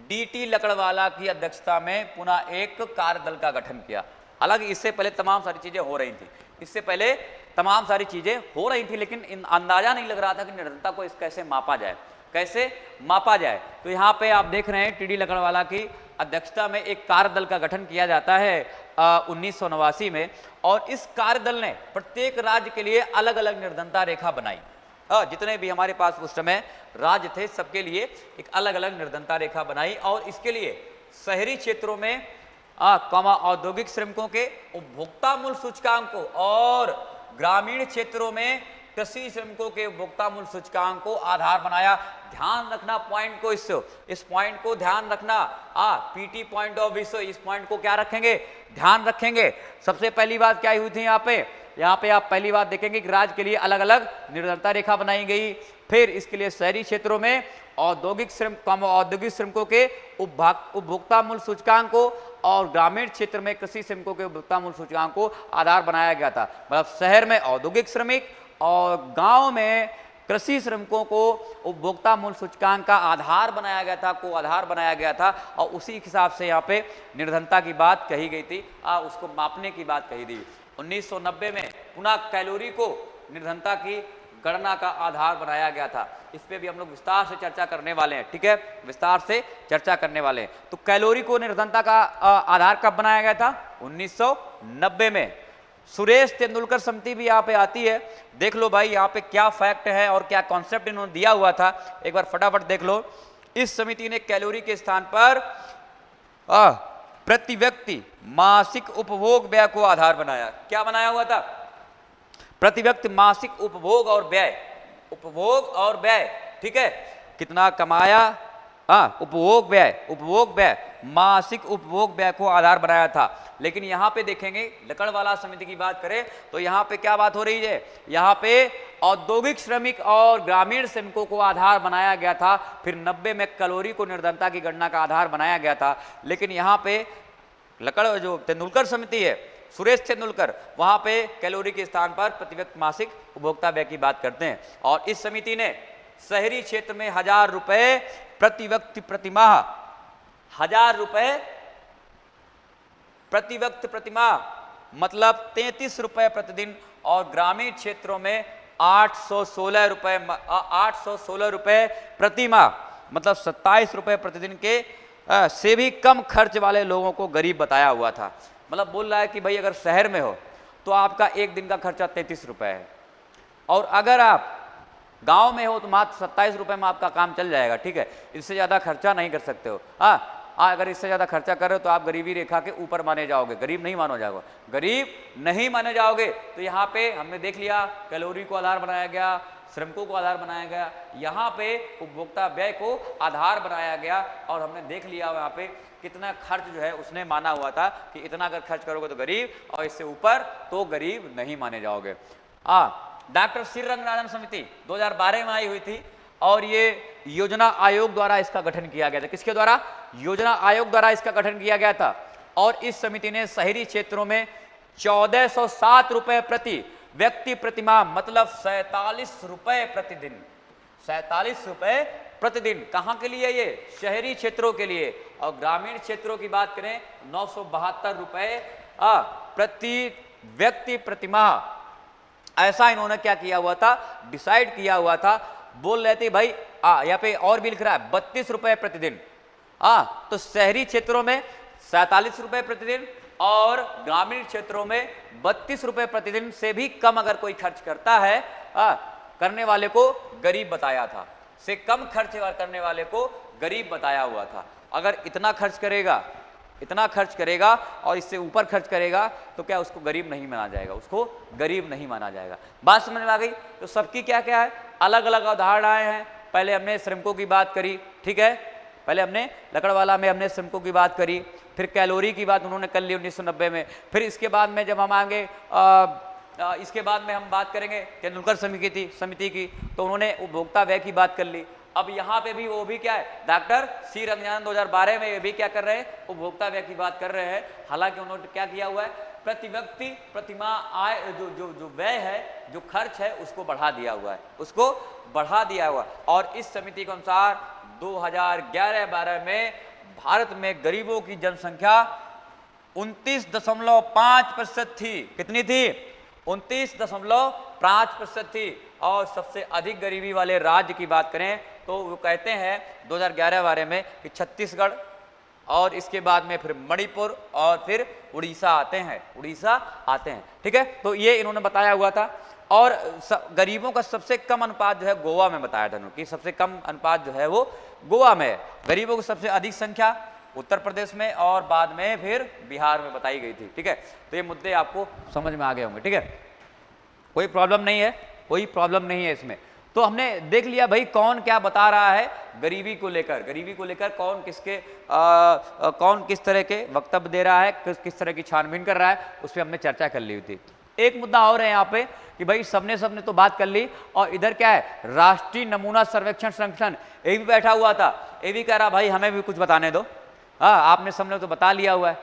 डीटी लकड़वाला की अध्यक्षता में पुनः एक कार्यदल का गठन किया। हालांकि इससे पहले तमाम सारी चीजें हो रही थी, इससे पहले तमाम सारी चीजें हो रही थी, लेकिन अंदाजा नहीं लग रहा था कि निर्धनता को कैसे मापा जाए, कैसे मापा जाए। तो यहाँ पे आप देख रहे हैं टीडी लकड़वाला की अध्यक्षता में एक कार्यदल का गठन किया जाता है 1989 में, और इस कार्यदल ने प्रत्येक राज्य के लिए अलग अलग निर्धनता रेखा बनाई। जितने भी हमारे पास उस समय राज्य थे सबके लिए एक अलग अलग निर्धनता रेखा बनाई, और इसके लिए शहरी क्षेत्रों में औद्योगिक श्रमिकों के उपभोक्ता मूल्य सूचकांक को और ग्रामीण क्षेत्रों में कृषि श्रमिकों के उपभोक्ता मूल्य सूचकांक को आधार बनाया। ध्यान रखना पॉइंट को, इस पॉइंट को ध्यान रखना, पीटी पॉइंट ऑफ व्यू, इस पॉइंट को क्या रखेंगे, ध्यान रखेंगे। सबसे पहली बात क्या हुई थी यहाँ पे आप पहली बात देखेंगे कि राज्य के लिए अलग अलग निर्धनता रेखा बनाई गई। फिर इसके लिए शहरी क्षेत्रों में औद्योगिक श्रमिकों के उपभोक्ता मूल्य सूचकांक को और ग्रामीण क्षेत्र में कृषि श्रमिकों के उपभोक्ता मूल्य सूचकांक को आधार बनाया गया था। मतलब शहर में औद्योगिक श्रमिक और गांव में कृषि श्रमिकों को उपभोक्ता मूल्य सूचकांक का आधार बनाया गया था, और उसी हिसाब से यहाँ पे निर्धनता की बात कही गई थी, उसको मापने की बात कही थी। 1990 में पुनः कैलोरी को निर्धनता की गणना का आधार बनाया गया था। इस पे भी हम लोग विस्तार से चर्चा करने वाले हैं, ठीक है, विस्तार से चर्चा करने वाले हैं। तो कैलोरी को निर्धनता का आधार कब बनाया गया था, 1990 में। सुरेश तेंदुलकर समिति भी यहाँ पे आती है। देख लो भाई यहाँ पे क्या फैक्ट है और क्या कॉन्सेप्ट इन्होंने दिया हुआ था, एक बार फटाफट देख लो। इस समिति ने कैलोरी के स्थान पर प्रति व्यक्ति मासिक उपभोग व्यय को आधार बनाया। क्या बनाया हुआ था, प्रति व्यक्ति मासिक उपभोग और व्यय, ठीक है, कितना कमाया, उपभोग व्यय मासिक उपभोग व्यय को आधार बनाया था। लेकिन यहाँ पे देखेंगे लकड़वाला समिति की बात करें तो यहाँ पे क्या बात हो रही है, यहाँ पे औद्योगिक श्रमिक और ग्रामीण श्रमिकों को आधार बनाया गया था। फिर 90 में कैलोरी को निर्धनता की गणना का आधार बनाया गया था। लेकिन यहाँ पे जो तेंदुलकर समिति है, सुरेश तेंदुलकर, वहाँ पे कैलोरी के स्थान पर प्रति व्यक्ति मासिक उपभोक्ता व्यय की बात करते हैं। और इस समिति ने शहरी क्षेत्र में 1000 रुपए प्रति व्यक्ति प्रतिमाह, 1000 रुपए प्रति व्यक्ति प्रतिमाह मतलब 33 रुपए प्रतिदिन, और ग्रामीण क्षेत्रों में 816 रुपए प्रतिमाह मतलब 27 रुपए प्रतिदिन के से भी कम खर्च वाले लोगों को गरीब बताया हुआ था। मतलब बोल रहा है कि भाई अगर शहर में हो तो आपका एक दिन का खर्चा 33 रुपए है, और अगर आप गांव में हो तो मात्र 27 रुपए में आपका काम चल जाएगा, ठीक है, इससे ज़्यादा खर्चा नहीं कर सकते हो। अगर इससे ज़्यादा खर्चा कर रहे हो तो आप गरीबी रेखा के ऊपर माने जाओगे, गरीब नहीं माने जाओगे। तो यहाँ पे हमने देख लिया कैलोरी को आधार बनाया गया, श्रमिकों को आधार बनाया गया, यहाँ पे उपभोक्ता व्यय को आधार बनाया गया, और हमने देख लिया वहाँ पे कितना खर्च जो है उसने माना हुआ था कि इतना अगर खर्च करोगे तो गरीब, और इससे ऊपर तो गरीब नहीं माने जाओगे। डॉक्टर श्रीरंगनाथन समिति 2012 में आई हुई थी, और ये योजना आयोग द्वारा इसका गठन किया गया था। किसके द्वारा, योजना आयोग द्वारा इसका गठन किया गया था। और इस समिति ने शहरी क्षेत्रों में 1407 रुपए प्रति व्यक्ति प्रतिमाह मतलब 47 रुपए प्रतिदिन, 47 रुपए प्रतिदिन। कहाँ के लिए? ये शहरी क्षेत्रों के लिए। और ग्रामीण क्षेत्रों की बात करें 972 रुपए प्रति व्यक्ति प्रतिमाह। ऐसा इन्होंने क्या किया हुआ था, डिसाइड किया हुआ था। बोल रहे थे भाई यहाँ पे और भी लिख रहा है 32 रुपए प्रतिदिन। तो शहरी क्षेत्रों में 47 रुपए प्रतिदिन और ग्रामीण क्षेत्रों में 32 रुपए प्रतिदिन से भी कम अगर कोई खर्च करता है करने वाले को गरीब बताया था, से कम खर्च करने वाले को गरीब बताया हुआ था। अगर इतना खर्च करेगा और इससे ऊपर खर्च करेगा तो क्या उसको गरीब नहीं माना जाएगा, उसको गरीब नहीं माना जाएगा। बात समझ में आ गई? तो सबकी क्या क्या है, अलग अलग अवधारणाएं हैं। पहले हमने श्रमिकों की बात करी, ठीक है, पहले हमने लकड़वाला में हमने श्रमिकों की बात करी, फिर कैलोरी की बात उन्होंने कर ली 1990 में। फिर इसके बाद में जब हम आएंगे इसके बाद में हम बात करेंगे तेंदुलकर समिति की, तो उन्होंने उपभोक्ता व्यय की बात कर ली। अब यहाँ पे भी वो भी क्या है, डॉक्टर सी रंगनाथन 2012 में ये भी क्या कर रहे हैं, उपभोक्ता व्यय की बात कर रहे हैं। हालांकि उन्होंने क्या किया हुआ है, प्रति व्यक्ति प्रतिमाह आय जो व्यय है, जो खर्च है, उसको बढ़ा दिया हुआ है, उसको बढ़ा दिया हुआ। और इस समिति के अनुसार 2011-12 में भारत में गरीबों की जनसंख्या 29.5% थी। कितनी थी? 29.5% थी। और सबसे अधिक गरीबी वाले राज्य की बात करें तो वो कहते हैं 2011-12 में कि छत्तीसगढ़, और इसके बाद में फिर मणिपुर और फिर उड़ीसा आते हैं, ठीक है। तो ये इन्होंने बताया हुआ था। और गरीबों का सबसे कम अनुपात जो है गोवा में बताया था इन्होंने कि सबसे कम अनुपात जो है वो गोवा में है। गरीबों की सबसे अधिक संख्या उत्तर प्रदेश में और बाद में फिर बिहार में बताई गई थी, ठीक है। तो ये मुद्दे आपको समझ में आ गए होंगे, ठीक है, कोई प्रॉब्लम नहीं है इसमें। तो हमने देख लिया भाई कौन क्या बता रहा है गरीबी को लेकर कौन किस तरह के वक्तव्य दे रहा है, किस तरह की छानबीन कर रहा है, उस पर हमने चर्चा कर ली हुई थी। एक मुद्दा और है यहाँ पे कि भाई सबने तो बात कर ली, और इधर क्या है, राष्ट्रीय नमूना सर्वेक्षण संगठन ये भी बैठा हुआ था, ये भी कह रहा भाई हमें भी कुछ बताने दो। आपने सबने तो बता लिया हुआ है,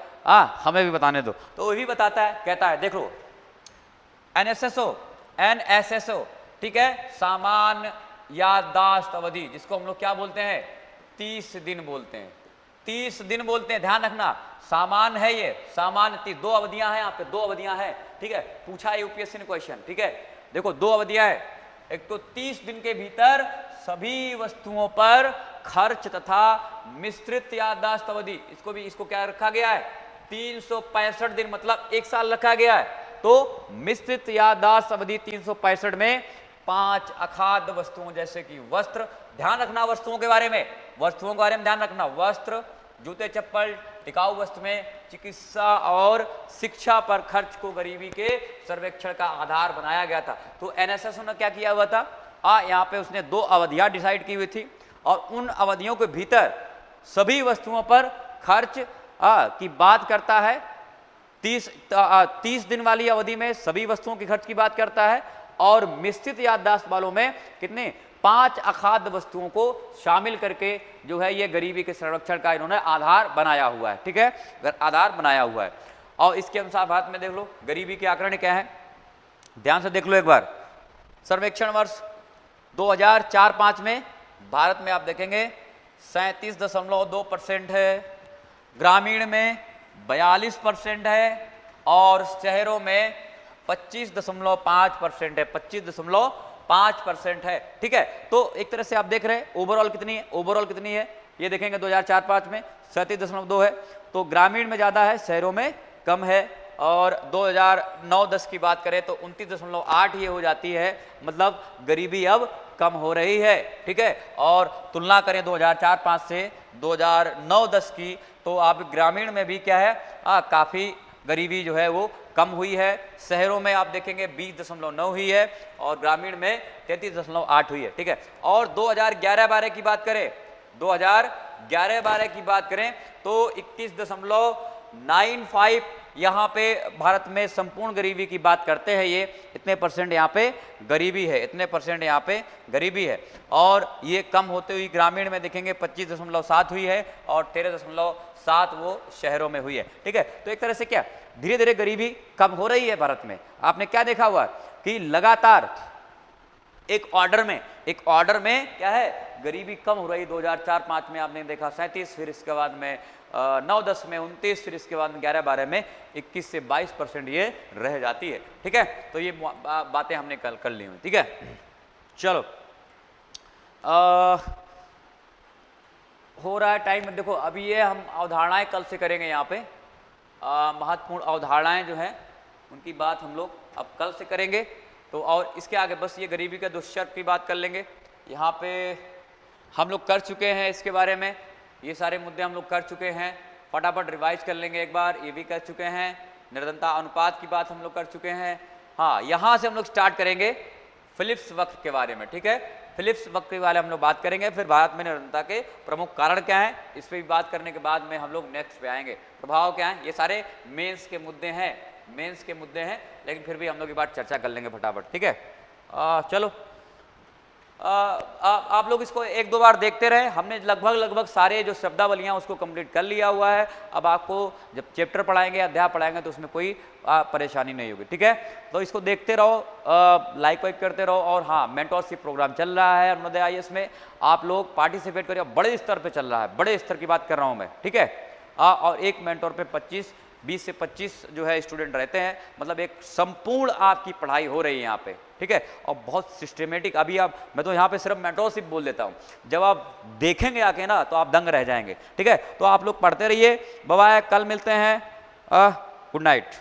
हमें भी बताने दो। तो ये भी बताता है, कहता है देखो NSSO, ठीक है, सामान्य याददाश्त अवधि, जिसको हम लोग क्या बोलते हैं, 30 दिन बोलते हैं, 30 दिन बोलते हैं। ध्यान रखना, सामान्य है ये, सामान्य 2 अवधियां हैं, यहाँ पे 2 अवधियां हैं, ठीक है, पूछा है यूपीएससी ने क्वेश्चन, ठीक है। देखो 2 अवधियां है, एक तो 30 दिन के भीतर सभी वस्तुओं पर खर्च तथा मिश्रित याददाश्त अवधि, इसको क्या रखा गया है, 365 दिन, मतलब 1 साल रखा गया है। तो मिश्रित याददाश्त अवधि 365 में 5 अखाद्य वस्तुओं जैसे कि वस्त्र, ध्यान रखना वस्तुओं के बारे में ध्यान रखना, वस्त्र, जूते चप्पल, टिकाऊ वस्तु में चिकित्सा और शिक्षा पर खर्च को गरीबी के सर्वेक्षण का आधार बनाया गया था। तो एनएसएस ने क्या किया हुआ था, यहाँ पे उसने 2 अवधियां डिसाइड की हुई थी, और उन अवधियों के भीतर सभी वस्तुओं पर खर्च की बात करता है। 30 दिन वाली अवधि में सभी वस्तुओं के खर्च की बात करता है, और मिश्रित याददाश्त वालों में कितने, 5 अखाद्य वस्तुओं को शामिल करके जो है ये गरीबी के सर्वेक्षण का इन्होंने आधार बनाया हुआ है, ठीक है, आधार बनाया हुआ है। और इसके अनुसार भारत में देख लो गरीबी के आंकड़े क्या है, ध्यान से देख लो एक बार। सर्वेक्षण वर्ष 2004-05 में भारत में आप देखेंगे 37.2% है, ग्रामीण में 42% है, और शहरों में 25.5% है, 25.5% है, ठीक है। तो एक तरह से आप देख रहे हैं ओवरऑल कितनी है, ये देखेंगे 2004-05 में 37.2 है। तो ग्रामीण में ज़्यादा है, शहरों में कम है। और 2009-10 की बात करें तो 29.8 ये हो जाती है, मतलब गरीबी अब कम हो रही है, ठीक है। और तुलना करें 2004-05 से 2009-10 की, तो आप ग्रामीण में भी क्या है, काफ़ी गरीबी जो है वो कम हुई है। शहरों में आप देखेंगे 20.9 हुई है, और ग्रामीण में 33.8 हुई है, ठीक है। और 2011-12 की बात करें, 2011-12 की बात करें तो 21.95 यहाँ पे भारत में संपूर्ण गरीबी की बात करते हैं। ये इतने परसेंट यहाँ पे गरीबी है, और ये कम होते हुई ग्रामीण में देखेंगे 25.7 हुई है, और 13.7 वो शहरों में हुई है, ठीक है। तो एक तरह से क्या धीरे धीरे गरीबी कम हो रही है भारत में। आपने क्या देखा हुआ कि लगातार एक ऑर्डर में क्या है, गरीबी कम हो रही। 2004-5 में आपने देखा 37, फिर इसके बाद में 9-10 में 29, फिर इसके बाद में 11-12 में 21 से 22% ये रह जाती है। ठीक है, तो ये बातें हमने कल कर ली हुई। ठीक है, चलो हो रहा है टाइम। देखो अभी ये हम अवधारणाएं कल से करेंगे। यहाँ पे महत्वपूर्ण अवधारणाएं जो हैं उनकी बात हम लोग अब कल से करेंगे। तो और इसके आगे बस ये गरीबी का दुष्चर्य की बात कर लेंगे। यहाँ पे हम लोग कर चुके हैं इसके बारे में, ये सारे मुद्दे हम लोग कर चुके हैं। फटाफट रिवाइज कर लेंगे एक बार। ये भी कर चुके हैं, निर्धनता अनुपात की बात हम लोग कर चुके हैं। हाँ, यहाँ से हम लोग स्टार्ट करेंगे फिलिप्स वक्र के बारे में। ठीक है, फिलिप्स वक्र के बारे में हम लोग बात करेंगे। फिर भारत में निर्धनता के प्रमुख कारण क्या हैं, इस पर भी बात करने के बाद में हम लोग नेक्स्ट पे आएंगे। प्रभाव क्या है, ये सारे मेंस के मुद्दे हैं, लेकिन फिर भी हम लोग ये बात चर्चा कर लेंगे फटाफट। ठीक है, चलो आप लोग इसको 1-2 बार देखते रहे। हमने लगभग सारे जो शब्दावलियाँ उसको कंप्लीट कर लिया हुआ है। अब आपको जब चैप्टर पढ़ाएंगे, अध्याय पढ़ाएंगे, तो उसमें कोई परेशानी नहीं होगी। ठीक है, तो इसको देखते रहो, लाइक वाइक करते रहो। और हाँ, मेंटरशिप प्रोग्राम चल रहा है अरुणोदय IAS में, आप लोग पार्टिसिपेट करिए। बड़े स्तर पर चल रहा है, बड़े स्तर की बात कर रहा हूँ मैं। ठीक है, और एक मेंटोर पे 20 से 25 जो है स्टूडेंट रहते हैं। मतलब एक संपूर्ण आपकी पढ़ाई हो रही है यहाँ पे। ठीक है, और बहुत सिस्टमेटिक। अभी आप, मैं तो यहाँ पे सिर्फ मेंटरशिप बोल देता हूँ, जब आप देखेंगे आके ना तो आप दंग रह जाएंगे। ठीक है, तो आप लोग पढ़ते रहिए। बाय बाय, कल मिलते हैं। Good night.